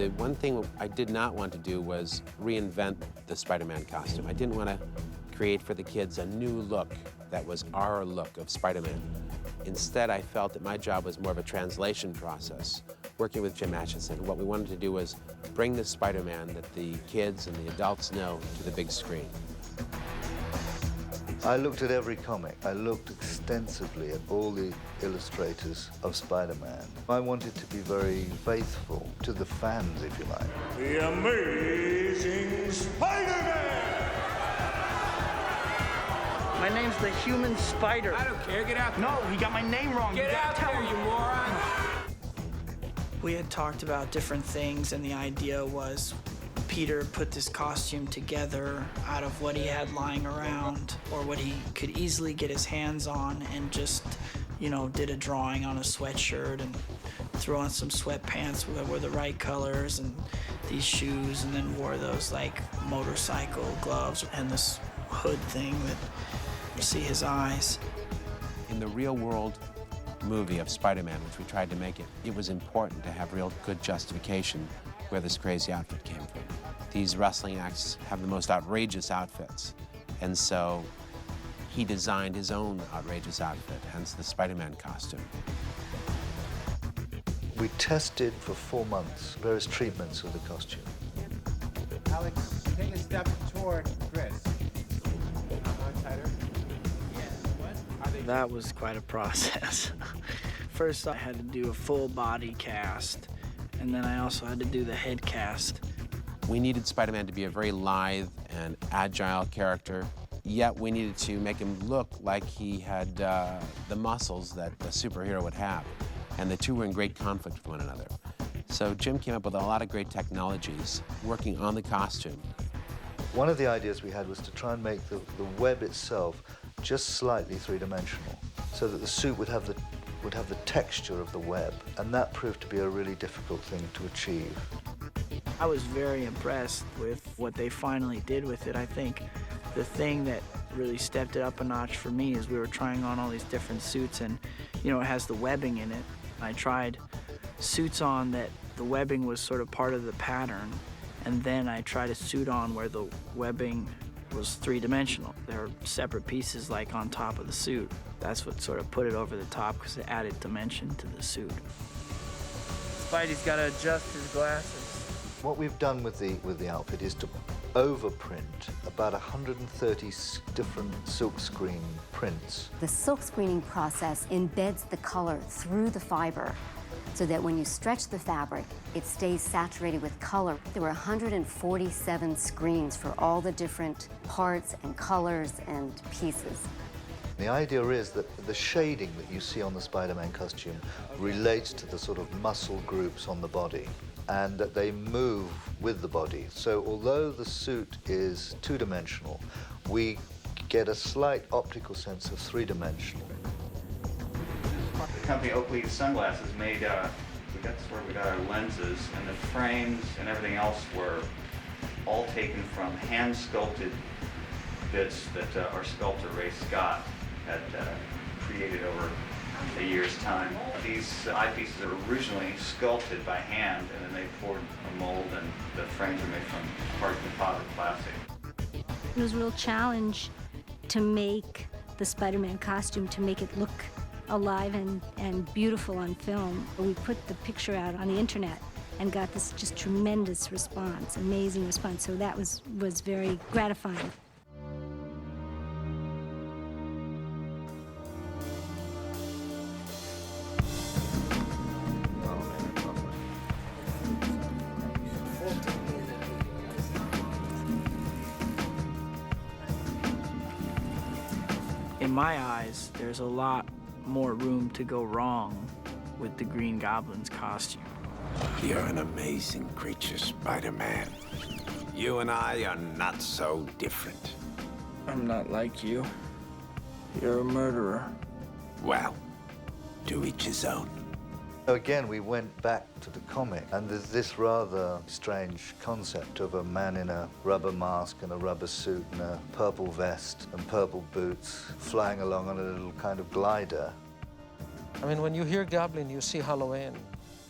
The one thing I did not want to do was reinvent the Spider-Man costume. I didn't want to create for the kids a new look that was our look of Spider-Man. Instead, I felt that my job was more of a translation process, working with Jim Atchison. What we wanted to do was bring the Spider-Man that the kids and the adults know to the big screen. I looked at every comic. I looked extensively at all the illustrators of Spider-Man. I wanted to be very faithful to the fans, if you like. The Amazing Spider-Man! My name's the Human Spider. I don't care, get out there. No, he got my name wrong. Get out there, you moron! We had talked about different things, and the idea was Peter put this costume together out of what he had lying around or what he could easily get his hands on, and just, you know, did a drawing on a sweatshirt and threw on some sweatpants that were the right colors and these shoes, and then wore those like motorcycle gloves and this hood thing that you see his eyes. In the real world movie of Spider-Man, which we tried to make it was important to have real good justification where this crazy outfit came from. These wrestling acts have the most outrageous outfits, and so he designed his own outrageous outfit, hence the Spider-Man costume. We tested for 4 months various treatments of the costume. Alex, take a step toward Chris. Tighter. That was quite a process. First, I had to do a full body cast, and then I also had to do the head cast. We needed Spider-Man to be a very lithe and agile character, yet we needed to make him look like he had the muscles that a superhero would have. And the two were in great conflict with one another. So Jim came up with a lot of great technologies working on the costume. One of the ideas we had was to try and make the web itself just slightly three-dimensional, so that the suit would have the texture of the web, and that proved to be a really difficult thing to achieve. I was very impressed with what they finally did with it. I think the thing that really stepped it up a notch for me is we were trying on all these different suits, and you know, it has the webbing in it. I tried suits on that the webbing was sort of part of the pattern, and then I tried a suit on where the webbing was three-dimensional. There are separate pieces like on top of the suit. That's what sort of put it over the top because it added dimension to the suit. Spidey's got to adjust his glasses. What we've done with the outfit is to overprint about 130 different silkscreen prints. The silk screening process embeds the color through the fiber so that when you stretch the fabric, it stays saturated with color. There were 147 screens for all the different parts and colors and pieces. The idea is that the shading that you see on the Spider-Man costume relates to the sort of muscle groups on the body, and that they move with the body. So although the suit is two-dimensional, we get a slight optical sense of three-dimensional. The company Oakley Sunglasses made, that's where we got our lenses, and the frames and everything else were all taken from hand-sculpted bits that our sculptor, Ray Scott, had created over a year's time. These eyepieces are originally sculpted by hand, and then they poured a mold, and the frames are made from hard composite plastic. It was a real challenge to make the Spider-Man costume, to make it look alive and beautiful on film. We put the picture out on the internet and got this just tremendous response, amazing response. So that was very gratifying. In my eyes, there's a lot more room to go wrong with the Green Goblin's costume. You're an amazing creature, Spider-Man. You and I are not so different. I'm not like you. You're a murderer. Well, to each his own. Again, we went back to the comic, and there's this rather strange concept of a man in a rubber mask and a rubber suit and a purple vest and purple boots flying along on a little kind of glider. I mean, when you hear Goblin, you see Halloween,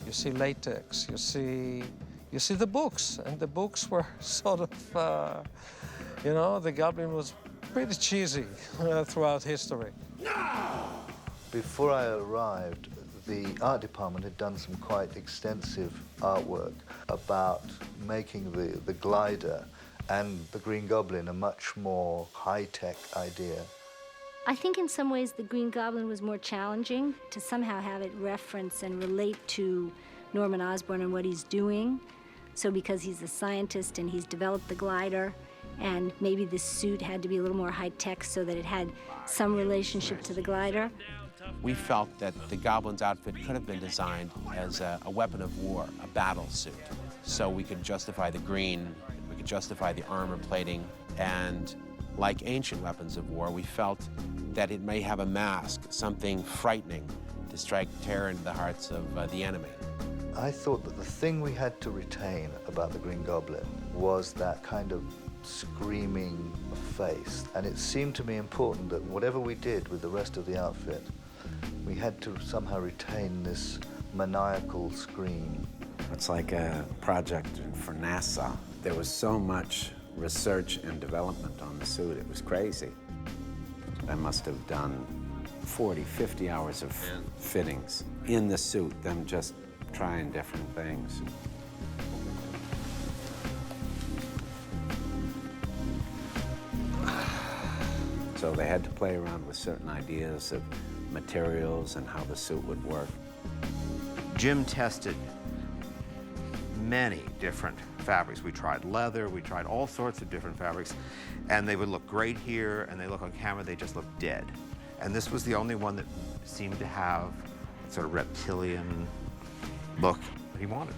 you see latex, you see you see the books, and the books were sort of, you know, the Goblin was pretty cheesy throughout history. Before I arrived, the art department had done some quite extensive artwork about making the glider and the Green Goblin a much more high-tech idea. I think in some ways the Green Goblin was more challenging to somehow have it reference and relate to Norman Osborn and what he's doing. So because he's a scientist and he's developed the glider, and maybe the suit had to be a little more high-tech so that it had some relationship to the glider. We felt that the Goblin's outfit could have been designed as a weapon of war, a battle suit. So we could justify the green, we could justify the armor plating, and like ancient weapons of war, we felt that it may have a mask, something frightening to strike terror into the hearts of the enemy. I thought that the thing we had to retain about the Green Goblin was that kind of screaming face. And it seemed to me important that whatever we did with the rest of the outfit, we had to somehow retain this maniacal scream. It's like a project for NASA. There was so much research and development on the suit, it was crazy. I must have done 40, 50 hours of fittings in the suit, them just trying different things. So they had to play around with certain ideas of materials and how the suit would work. Jim tested many different fabrics. We tried leather, we tried all sorts of different fabrics, and they would look great here, and they look on camera, they just look dead. And this was the only one that seemed to have sort of reptilian look that he wanted.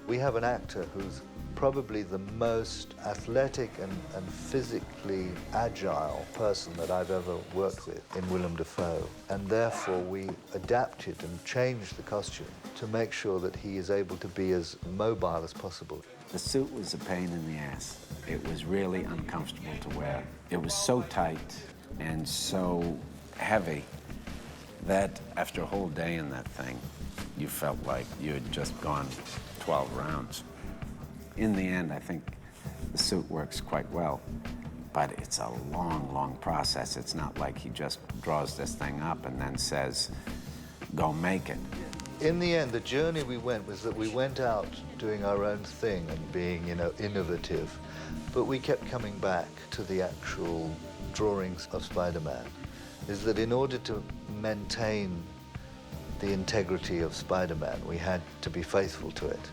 We have an actor who's probably the most athletic and physically agile person that I've ever worked with in Willem Dafoe. And therefore, we adapted and changed the costume to make sure that he is able to be as mobile as possible. The suit was a pain in the ass. It was really uncomfortable to wear. It was so tight and so heavy that after a whole day in that thing, you felt like you had just gone 12 rounds. In the end, I think the suit works quite well, but it's a long, long process. It's not like he just draws this thing up and then says, go make it. In the end, the journey we went was that we went out doing our own thing and being, you know, innovative, but we kept coming back to the actual drawings of Spider-Man. Is that in order to maintain the integrity of Spider-Man, we had to be faithful to it.